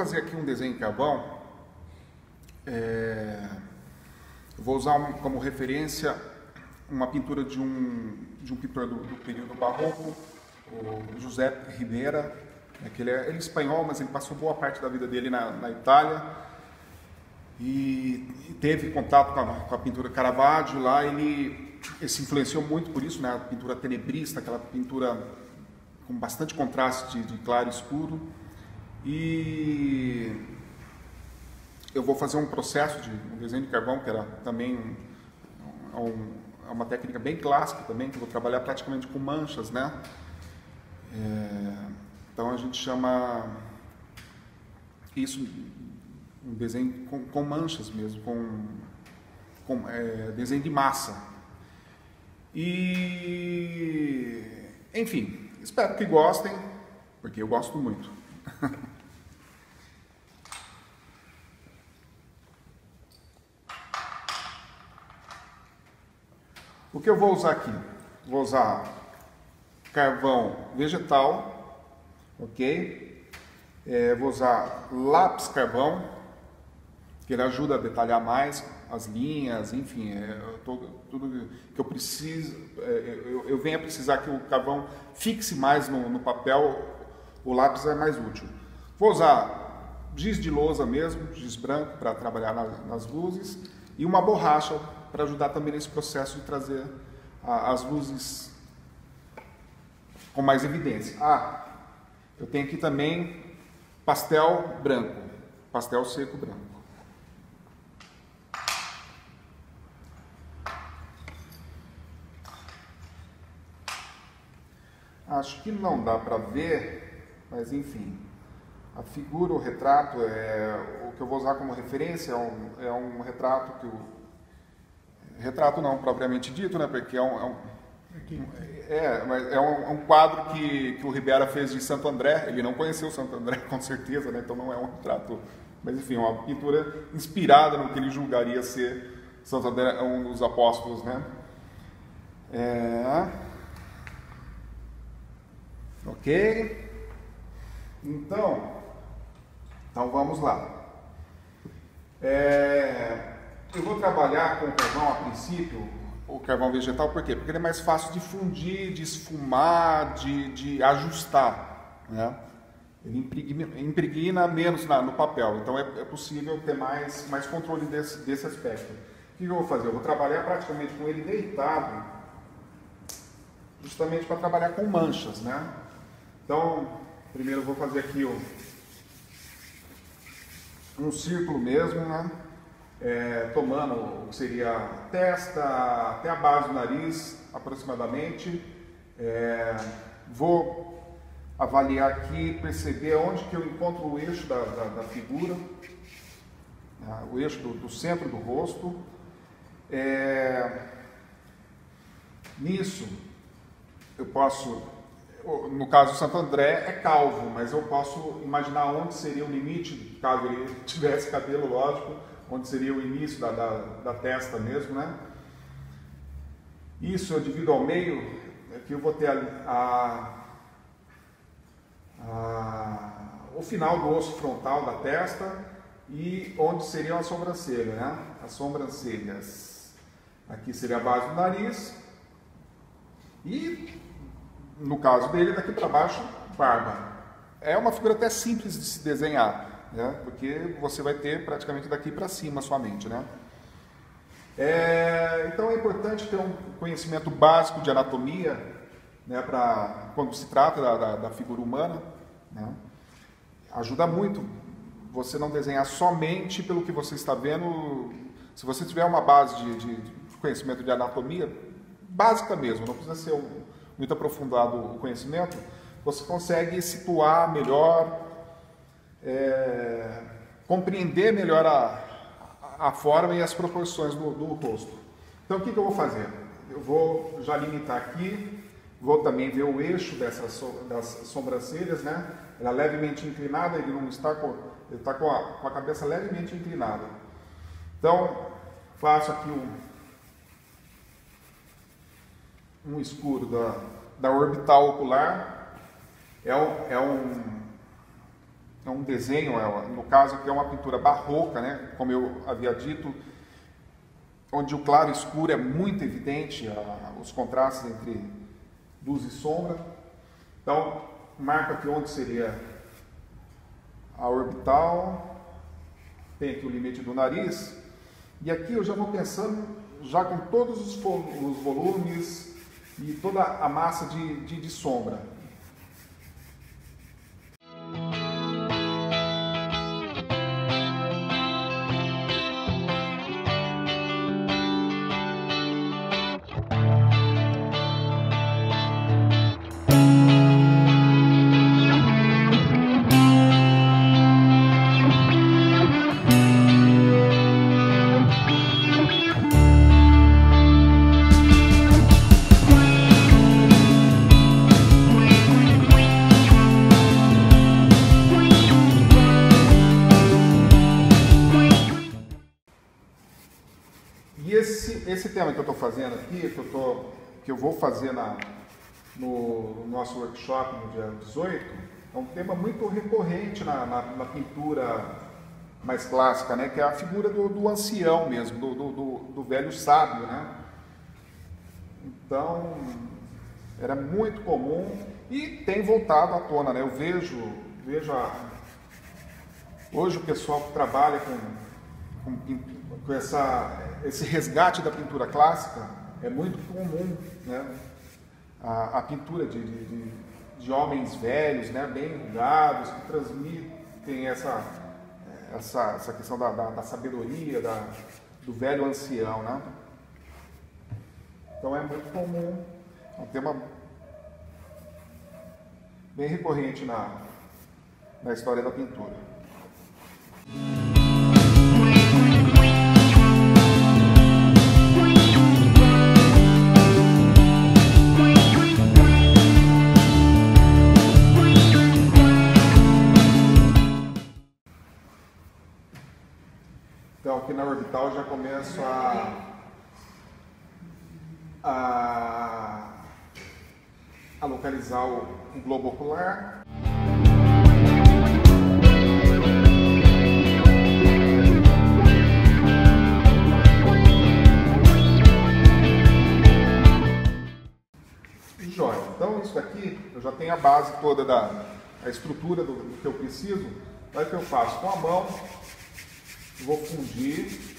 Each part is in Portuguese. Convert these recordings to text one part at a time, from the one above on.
fazer aqui um desenho em carvão. Eu vou usar como referência uma pintura de um pintor do período barroco, o José Ribera, que ele é espanhol, mas ele passou boa parte da vida dele na Itália e teve contato com a pintura Caravaggio lá. Ele se influenciou muito por isso, né? A pintura tenebrista, aquela pintura com bastante contraste de claro e escuro. E eu vou fazer um processo de um desenho de carvão, que era também é uma técnica bem clássica também, que eu vou trabalhar praticamente com manchas, né? Então a gente chama isso um desenho com manchas mesmo, desenho de massa. E, enfim, espero que gostem, porque eu gosto muito. O que eu vou usar aqui? Vou usar carvão vegetal, ok? Vou usar lápis carvão, que ele ajuda a detalhar mais as linhas, enfim, tudo que eu preciso. Eu venho a precisar que o carvão fixe mais no papel, o lápis é mais útil. Vou usar giz de lousa mesmo, giz branco para trabalhar nas luzes, e uma borracha para ajudar também nesse processo de trazer as luzes com mais evidência. Eu tenho aqui também pastel branco, pastel seco branco. Acho que não dá para ver, mas enfim, a figura, o retrato, o que eu vou usar como referência é um retrato que retrato não propriamente dito, né? Porque mas é um quadro que o Ribera fez de Santo André. Ele não conheceu Santo André, com certeza, né? Então não é um retrato, mas enfim, uma pintura inspirada no que ele julgaria ser Santo André, um dos apóstolos, né? Ok? Então vamos lá. Eu vou trabalhar com o carvão a princípio, o carvão vegetal, por quê? Porque ele é mais fácil de fundir, de esfumar, de ajustar, né? Ele impregna menos no papel, então é possível ter mais controle desse aspecto. O que eu vou fazer? Eu vou trabalhar praticamente com ele deitado, justamente para trabalhar com manchas, né? Então, primeiro eu vou fazer aqui um círculo mesmo, né? Tomando o que seria a testa até a base do nariz, aproximadamente. Vou avaliar aqui, perceber onde que eu encontro o eixo da figura, o eixo do centro do rosto. Nisso, eu posso, no caso do Santo André, é calvo, mas eu posso imaginar onde seria o limite, caso ele tivesse cabelo, lógico, onde seria o início da testa mesmo, né? Isso eu divido ao meio, aqui eu vou ter o final do osso frontal da testa e onde seriam as sobrancelhas, né? As sobrancelhas. Aqui seria a base do nariz e, no caso dele, daqui para baixo, barba. É uma figura até simples de se desenhar, né? Porque você vai ter praticamente daqui para cima somente, né? Então é importante ter um conhecimento básico de anatomia, né, quando se trata da figura humana, né? Ajuda muito você não desenhar somente pelo que você está vendo. Se você tiver uma base de conhecimento de anatomia, básica mesmo, não precisa ser muito aprofundado o conhecimento, você consegue situar melhor, compreender melhor a forma e as proporções do rosto. Então o que eu vou fazer? Eu vou já limitar aqui, vou também ver o eixo das sobrancelhas, né? Ela é levemente inclinada, ele não está ele está com a cabeça levemente inclinada. Então faço aqui um escuro da orbital ocular. é um desenho, no caso aqui é uma pintura barroca, né? Como eu havia dito, onde o claro e escuro é muito evidente, os contrastes entre luz e sombra. Então, marco aqui onde seria a orbital, tem aqui o limite do nariz, e aqui eu já vou pensando, já com todos os volumes e toda a massa de sombra. E esse tema que eu estou fazendo aqui, que eu vou fazer no nosso workshop no dia 18, é um tema muito recorrente na pintura mais clássica, né? Que é a figura do ancião mesmo, do velho sábio, né? Então, era muito comum e tem voltado à tona, né? Eu vejo hoje o pessoal que trabalha com esse resgate da pintura clássica, é muito comum, né? A pintura de homens velhos, né? Bem enrugados, que transmitem essa questão da sabedoria, do velho ancião, né? Então é muito comum, é um tema bem recorrente na história da pintura. Então aqui na orbital eu já começo a localizar o globo ocular. Jóia. Então isso daqui eu já tenho a base toda a estrutura do que eu preciso. Aí o que eu faço com a mão, vou fundir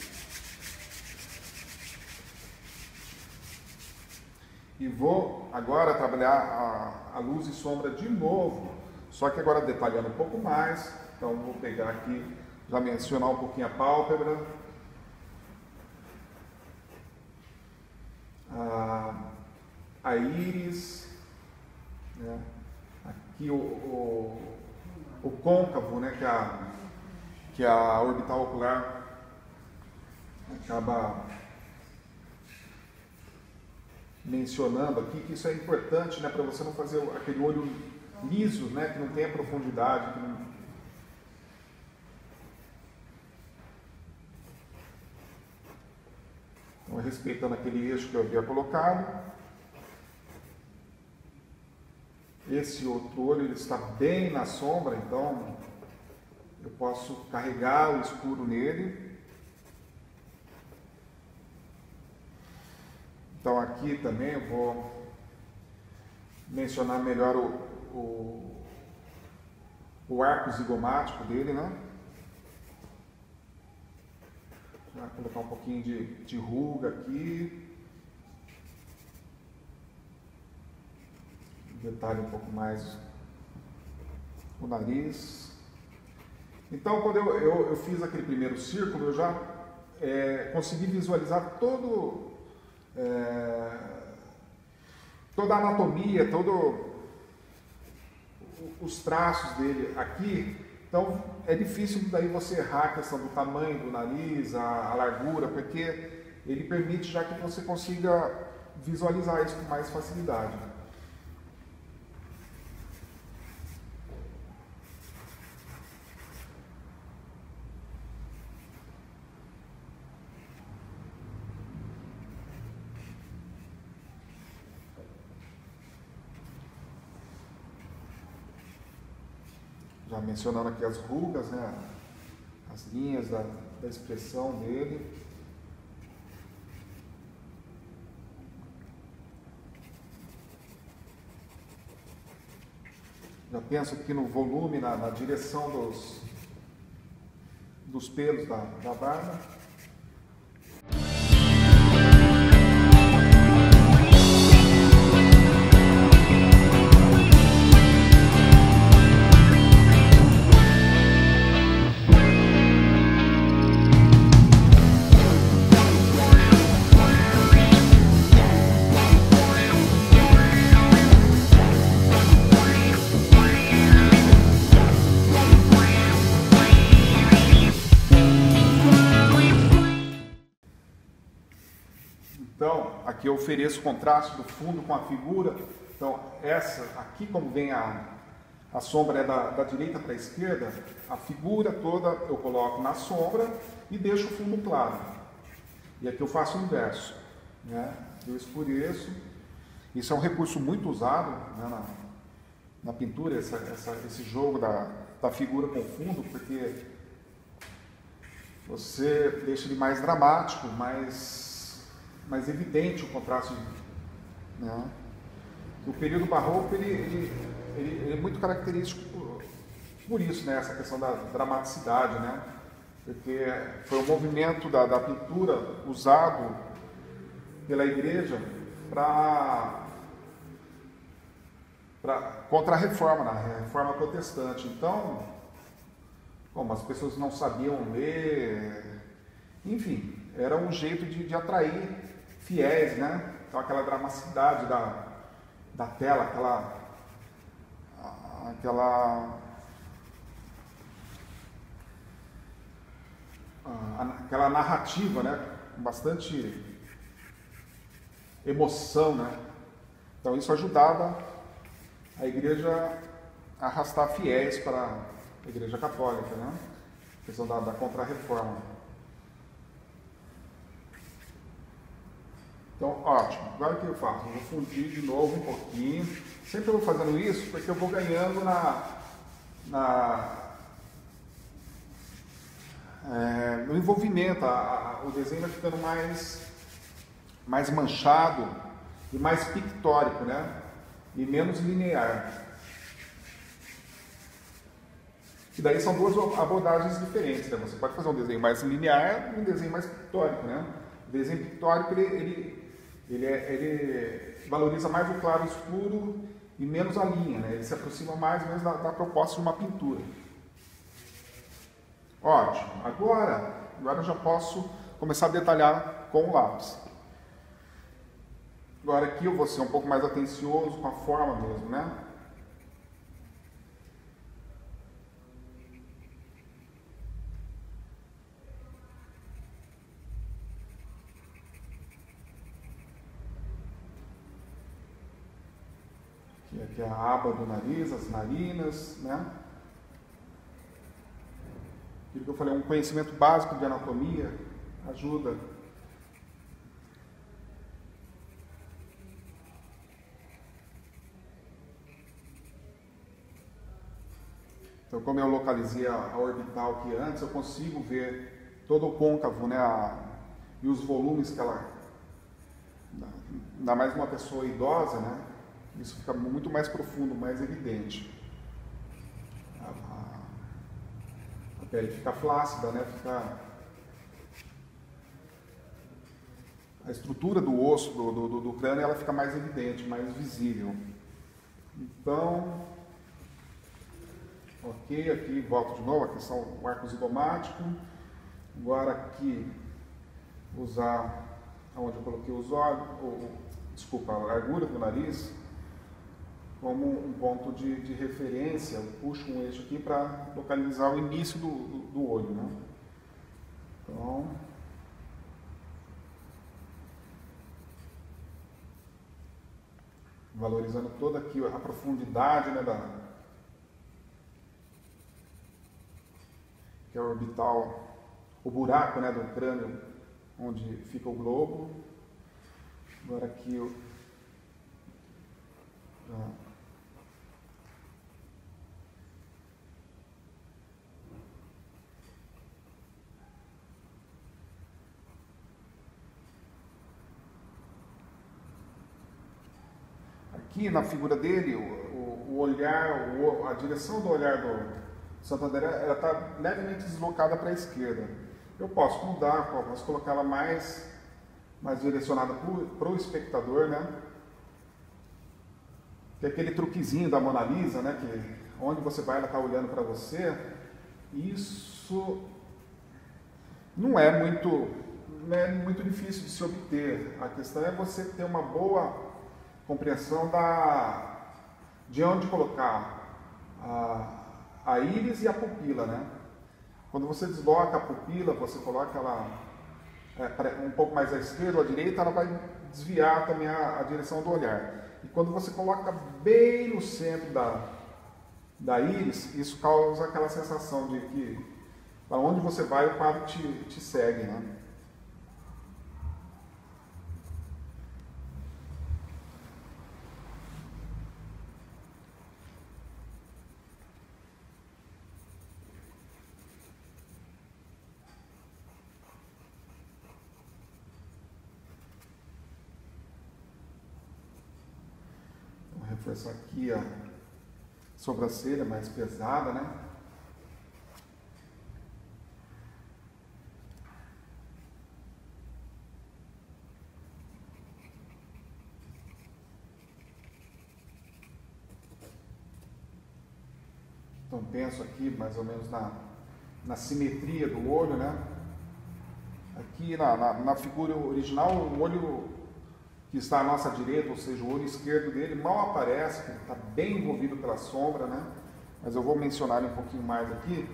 e vou agora trabalhar a luz e sombra de novo, só que agora detalhando um pouco mais. Então vou pegar aqui, já mencionar um pouquinho a pálpebra, a íris, né? Aqui o côncavo, né? Que a orbital ocular acaba mencionando aqui, que isso é importante, né, para você não fazer aquele olho liso, né, que não tem a profundidade. Então, respeitando aquele eixo que eu havia colocado. Esse outro olho ele está bem na sombra, então eu posso carregar o escuro nele. Então aqui também eu vou mencionar melhor o arco zigomático dele, né? Vou colocar um pouquinho de ruga aqui. Detalhe um pouco mais o nariz. Então, quando eu fiz aquele primeiro círculo, eu já consegui visualizar toda a anatomia, todos os traços dele aqui. Então, é difícil daí você errar a questão do tamanho do nariz, a largura, porque ele permite já que você consiga visualizar isso com mais facilidade. Já mencionando aqui as rugas, né? As linhas da expressão dele. Já penso aqui no volume, na direção dos pelos da barba. Então, aqui eu ofereço contraste do fundo com a figura. Então, essa aqui, como vem a sombra é da direita para a esquerda, a figura toda eu coloco na sombra e deixo o fundo claro. E aqui eu faço o inverso, né? Eu escureço. Isso é um recurso muito usado, né, na pintura, esse jogo da figura com o fundo, porque você deixa ele mais dramático, mais evidente o contraste, né? O período barroco ele é muito característico por isso, né? Essa questão da dramaticidade, né? Porque foi um movimento da pintura usado pela igreja contra a reforma, a reforma protestante. Então, como as pessoas não sabiam ler, enfim, era um jeito de atrair fiéis, né? Então aquela dramaticidade da tela, aquela narrativa, né? Com bastante emoção, né? Então isso ajudava a igreja a arrastar fiéis para a igreja católica, né? A questão da contra-reforma. Então, ótimo. Agora o que eu faço? Eu vou fundir de novo um pouquinho. Sempre eu vou fazendo isso porque eu vou ganhando no envolvimento. O desenho vai ficando mais manchado e mais pictórico, né? E menos linear. E daí são duas abordagens diferentes, né? Você pode fazer um desenho mais linear e um desenho mais pictórico, né? O desenho pictórico ele valoriza mais o claro e escuro e menos a linha, né? Ele se aproxima mais ou menos da proposta de uma pintura. Ótimo. Agora eu já posso começar a detalhar com o lápis. Agora aqui eu vou ser um pouco mais atencioso com a forma mesmo, né? Aqui é a aba do nariz, as narinas, né? Aquilo que eu falei, um conhecimento básico de anatomia ajuda. Então, como eu localizei a orbital aqui antes, eu consigo ver todo o côncavo, né? E os volumes que ela... Ainda mais uma pessoa idosa, né? Isso fica muito mais profundo, mais evidente. A pele fica flácida, né? A estrutura do osso, do crânio, ela fica mais evidente, mais visível. Então, ok, aqui volto de novo, aqui são o arco zigomático. Agora aqui, usar onde eu coloquei os olhos, desculpa, a largura do nariz, como um ponto de referência. Eu puxo um eixo aqui para localizar o início do olho, né? Então, valorizando toda aqui a profundidade, né, que é o orbital, o buraco, né, do crânio onde fica o globo. Agora aqui aqui na figura dele, o olhar, a direção do olhar do Santo André, ela está levemente deslocada para a esquerda. Eu posso mudar, posso colocar ela mais direcionada para o espectador, né? Que é aquele truquezinho da Mona Lisa, né? Que onde você vai, ela está olhando para você. Isso não é muito difícil de se obter. A questão é você ter uma boa compreensão de onde colocar a íris e a pupila, né? Quando você desloca a pupila, você coloca ela um pouco mais à esquerda ou à direita, ela vai desviar também a direção do olhar. E quando você coloca bem no centro da íris, isso causa aquela sensação de que para onde você vai, o quadro te segue, né? Vou reforçar aqui a sobrancelha mais pesada, né? Então penso aqui mais ou menos na simetria do olho, né? Aqui na figura original, o olho que está à nossa direita, ou seja, o olho esquerdo dele, mal aparece, porque está bem envolvido pela sombra, né? Mas eu vou mencionar ele um pouquinho mais aqui.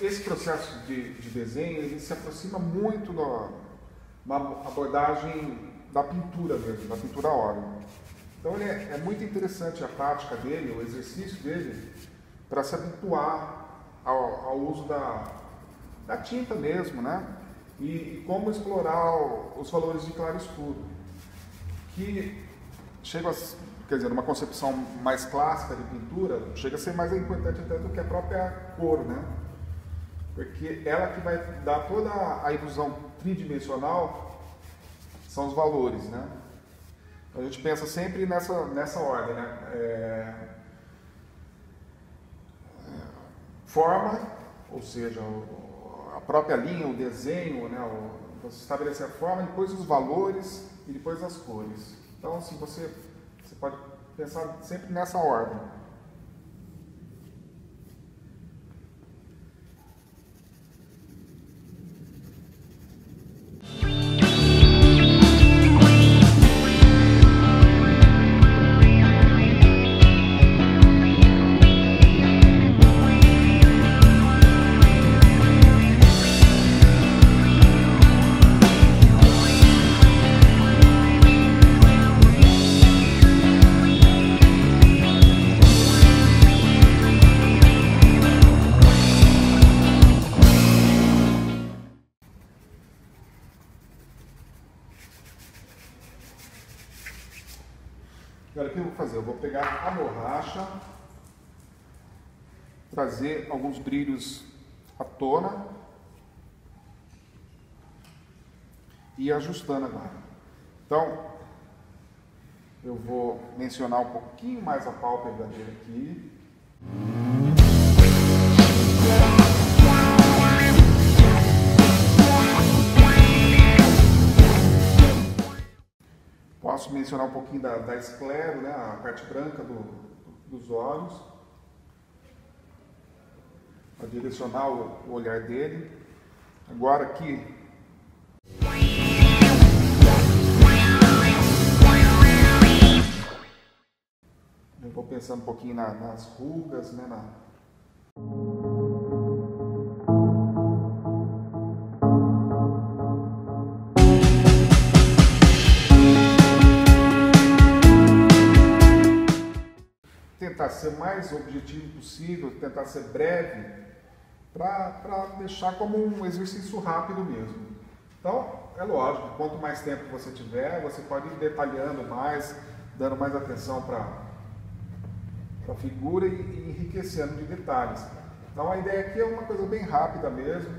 Esse processo de desenho, ele se aproxima muito da uma abordagem da pintura mesmo, da pintura a óleo. Então é muito interessante a prática dele, o exercício dele, para se habituar ao uso da tinta mesmo, né? E como explorar os valores de claro e escuro, que chega a, quer dizer, uma concepção mais clássica de pintura, chega a ser mais importante até do que a própria cor, né? Porque ela que vai dar toda a ilusão tridimensional são os valores, né? A gente pensa sempre nessa ordem, né? Forma, ou seja, a própria linha, o desenho, né? Você estabelecer a forma, depois os valores e depois as cores. Então, assim, você pode pensar sempre nessa ordem. Agora o que eu vou fazer? Eu vou pegar a borracha, trazer alguns brilhos à tona e ir ajustando agora. Então, eu vou mencionar um pouquinho mais a pálpebra dele aqui. Posso mencionar um pouquinho da esclero, né, a parte branca dos olhos. para direcionar o olhar dele. Agora aqui, eu vou pensando um pouquinho nas rugas, né? Tentar ser mais objetivo possível, tentar ser breve, para deixar como um exercício rápido mesmo. Então, é lógico, quanto mais tempo você tiver, você pode ir detalhando mais, dando mais atenção para a figura e enriquecendo de detalhes. Então, a ideia aqui é uma coisa bem rápida mesmo.